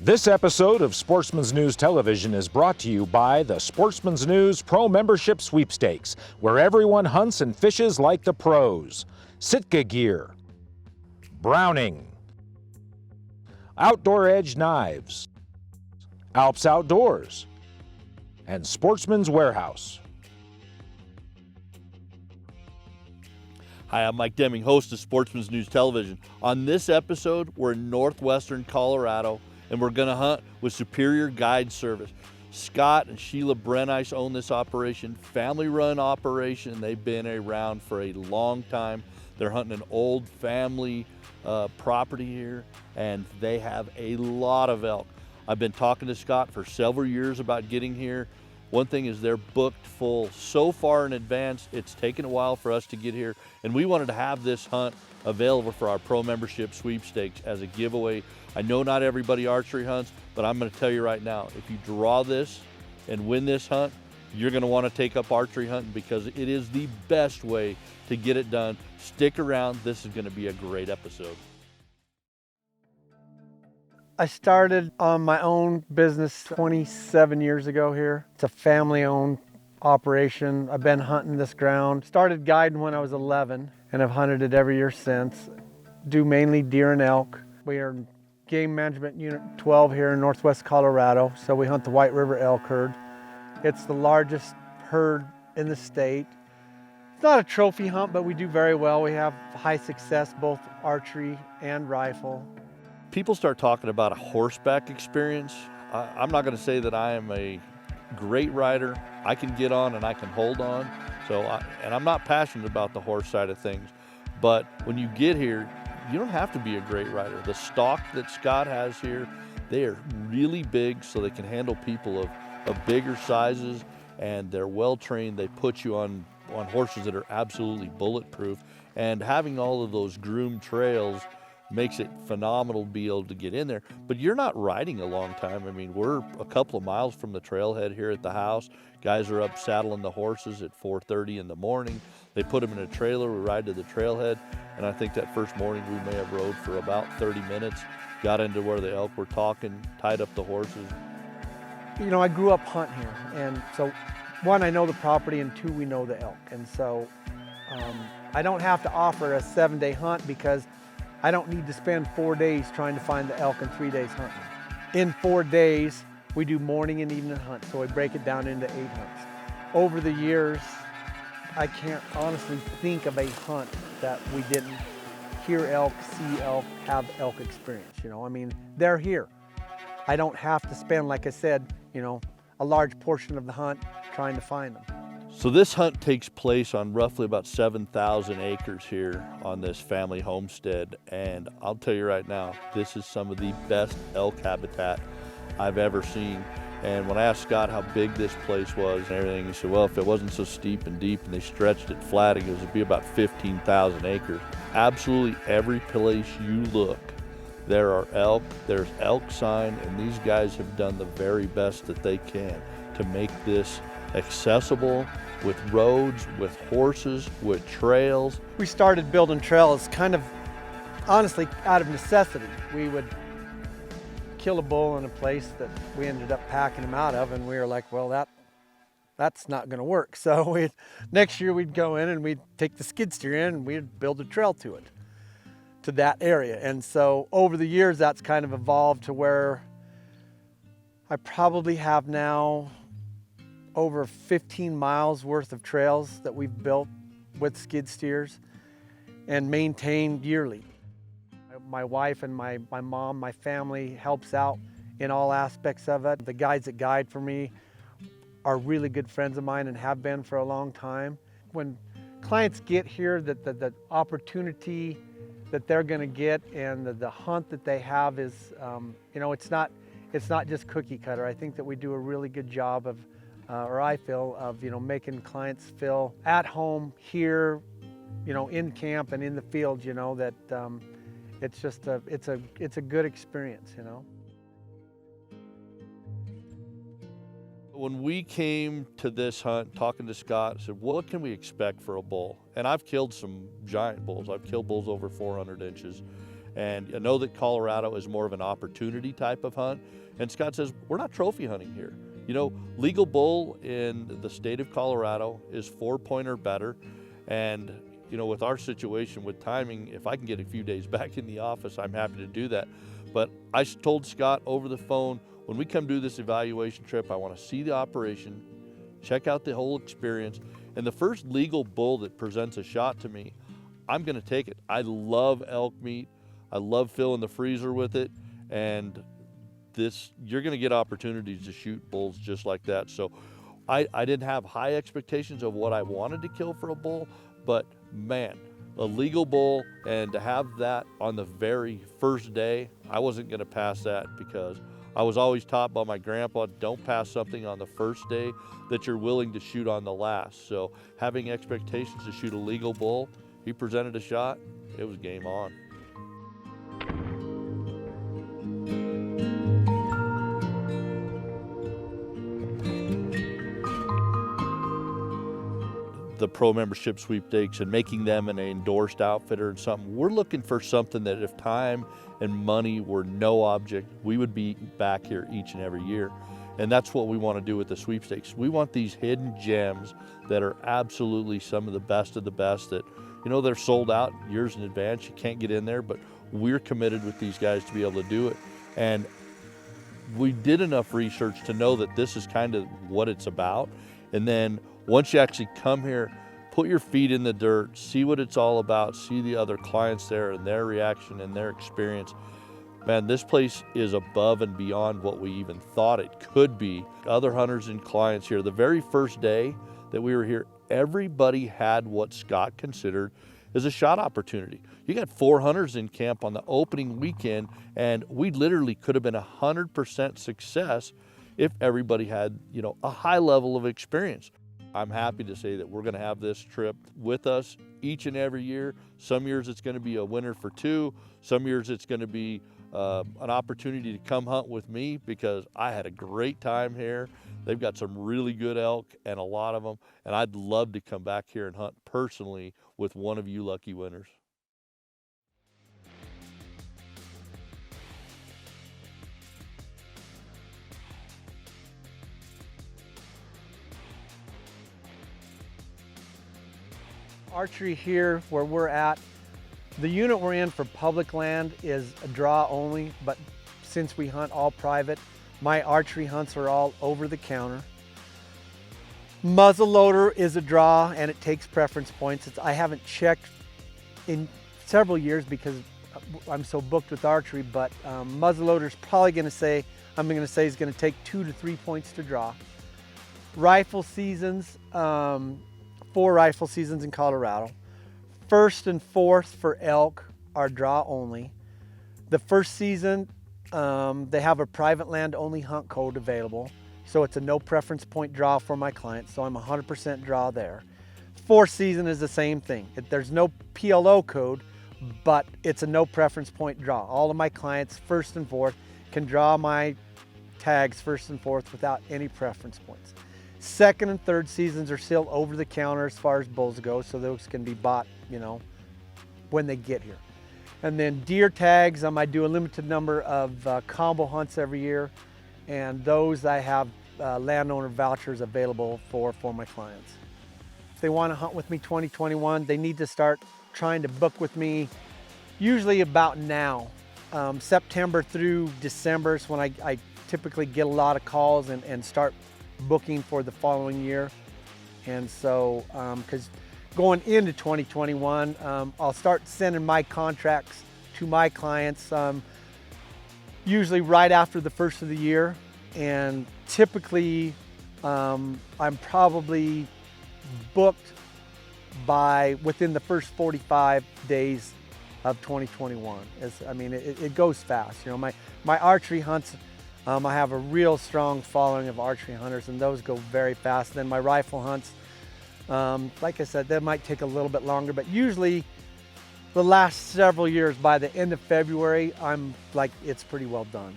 This episode of Sportsmans News Television is brought to you by the Sportsmans News Pro Membership Sweepstakes, where everyone hunts and fishes like the pros. Sitka Gear, Browning, Outdoor Edge Knives, Alps Outdoors, and Sportsman's Warehouse. Hi, I'm Mike Deming, host of Sportsman's News Television. On this episode, we're in northwestern Colorado, and we're gonna hunt with Superior Guide Service. Scott and Sheila Brenice own this operation, family-run operation. They've been around for a long time. They're hunting an old family property here, and they have a lot of elk. I've been talking to Scott for several years about getting here. One thing is they're booked full so far in advance, it's taken a while for us to get here, and we wanted to have this hunt available for our pro membership sweepstakes as a giveaway. I know not everybody archery hunts, but I'm gonna tell you right now, if you draw this and win this hunt, you're gonna wanna take up archery hunting because it is the best way to get it done. Stick around, this is gonna be a great episode. I started on my own business 27 years ago here. It's a family-owned operation. I've been hunting this ground. Started guiding when I was 11 and have hunted it every year since. Do mainly deer and elk. We are Game Management Unit 12 here in northwest Colorado, so we hunt the White River elk herd. It's the largest herd in the state. It's not a trophy hunt, but we do very well. We have high success, both archery and rifle. People start talking about a horseback experience. I'm not gonna say that I am a great rider. I can get on and I can hold on. And I'm not passionate about the horse side of things. But when you get here, you don't have to be a great rider. The stock that Scott has here, they are really big so they can handle people of bigger sizes, and they're well trained. They put you on horses that are absolutely bulletproof. And having all of those groomed trails makes it phenomenal to be able to get in there. But you're not riding a long time. I mean, we're a couple of miles from the trailhead here at the house. Guys are up saddling the horses at 4:30 in the morning. They put them in a trailer, we ride to the trailhead, and I think that first morning we may have rode for about 30 minutes, got into where the elk were talking, tied up the horses. You know, I grew up hunting here, and so one, I know the property, and two, we know the elk. And so I don't have to offer a 7-day hunt because I don't need to spend 4 days trying to find the elk and 3 days hunting. In 4 days, we do morning and evening hunts, so we break it down into 8 hunts. Over the years, I can't honestly think of a hunt that we didn't hear elk, see elk, have elk experience. You know, I mean, they're here. I don't have to spend, like I said, you know, a large portion of the hunt trying to find them. So this hunt takes place on roughly about 7,000 acres here on this family homestead. And I'll tell you right now, this is some of the best elk habitat I've ever seen. And when I asked Scott how big this place was and everything, he said, well, if it wasn't so steep and deep and they stretched it flat, it would be about 15,000 acres. Absolutely every place you look, there are elk, there's elk sign, and these guys have done the very best that they can to make this accessible with roads, with horses, with trails. We started building trails kind of, honestly, out of necessity. We would kill a bull in a place that we ended up packing him out of, and we were like, well, that's not gonna work. So next year we'd go in and we'd take the skid steer in and we'd build a trail to it, to that area. And so over the years, that's kind of evolved to where I probably have now over 15 miles worth of trails that we've built with skid steers and maintained yearly. My wife and my mom, my family helps out in all aspects of it. The guides that guide for me are really good friends of mine and have been for a long time. When clients get here, the opportunity that they're gonna get and the hunt that they have is, you know, it's not just cookie cutter. I think that we do a really good job of, or I feel, of, you know, making clients feel at home here, you know, in camp and in the field, you know, that it's just it's a good experience, you know. When we came to this hunt, talking to Scott, I said, what can we expect for a bull? And I've killed some giant bulls. I've killed bulls over 400 inches. And I know that Colorado is more of an opportunity type of hunt. And Scott says, we're not trophy hunting here. You know, legal bull in the state of Colorado is 4-point or better. And, you know, with our situation with timing, if I can get a few days back in the office, I'm happy to do that. But I told Scott over the phone, when we come do this evaluation trip, I want to see the operation, check out the whole experience. And the first legal bull that presents a shot to me, I'm going to take it. I love elk meat. I love filling the freezer with it. And you're going to get opportunities to shoot bulls just like that. So I didn't have high expectations of what I wanted to kill for a bull, but man, a legal bull, and to have that on the very first day, I wasn't going to pass that, because I was always taught by my grandpa, don't pass something on the first day that you're willing to shoot on the last. So having expectations to shoot a legal bull, he presented a shot, it was game on. The pro membership sweepstakes and making them an endorsed outfitter and something, we're looking for something that if time and money were no object, we would be back here each and every year. And that's what we want to do with the sweepstakes. We want these hidden gems that are absolutely some of the best that, you know, they're sold out years in advance. You can't get in there, but we're committed with these guys to be able to do it. And we did enough research to know that this is kind of what it's about. And then once you actually come here, put your feet in the dirt, see what it's all about, see the other clients there and their reaction and their experience. Man, this place is above and beyond what we even thought it could be. Other hunters and clients here, the very first day that we were here, everybody had what Scott considered as a shot opportunity. You got 4 hunters in camp on the opening weekend, and we literally could have been 100% success if everybody had, you know, a high level of experience. I'm happy to say that we're going to have this trip with us each and every year. Some years it's going to be a winner for 2. Some years it's going to be an opportunity to come hunt with me, because I had a great time here. They've got some really good elk, and a lot of them, and I'd love to come back here and hunt personally with one of you lucky winners. Archery here where we're at, the unit we're in for public land is a draw only, but since we hunt all private, my archery hunts are all over the counter. Muzzleloader is a draw and it takes preference points. I haven't checked in several years because I'm so booked with archery, but muzzleloader's probably going to say, is going to take 2 to 3 points to draw. Rifle seasons, 4 rifle seasons in Colorado. 1st and 4th for elk are draw only. The first season, they have a private land only hunt code available. So it's a no preference point draw for my clients. So I'm 100% draw there. 4th season is the same thing. There's no PLO code, but it's a no preference point draw. All of my clients, 1st and 4th, can draw my tags 1st and 4th without any preference points. 2nd and 3rd seasons are still over the counter as far as bulls go, so those can be bought, you know, when they get here. And then deer tags, I do a limited number of combo hunts every year, and those I have landowner vouchers available for my clients. If they want to hunt with me 2021, they need to start trying to book with me usually about now. September through December is when I typically get a lot of calls and start booking for the following year. And so, because going into 2021, I'll start sending my contracts to my clients usually right after the first of the year. And typically, I'm probably booked by within the first 45 days of 2021. It goes fast. You know, my archery hunts, I have a real strong following of archery hunters, and those go very fast. Then my rifle hunts, like I said, that might take a little bit longer, but usually the last several years, by the end of February, it's pretty well done.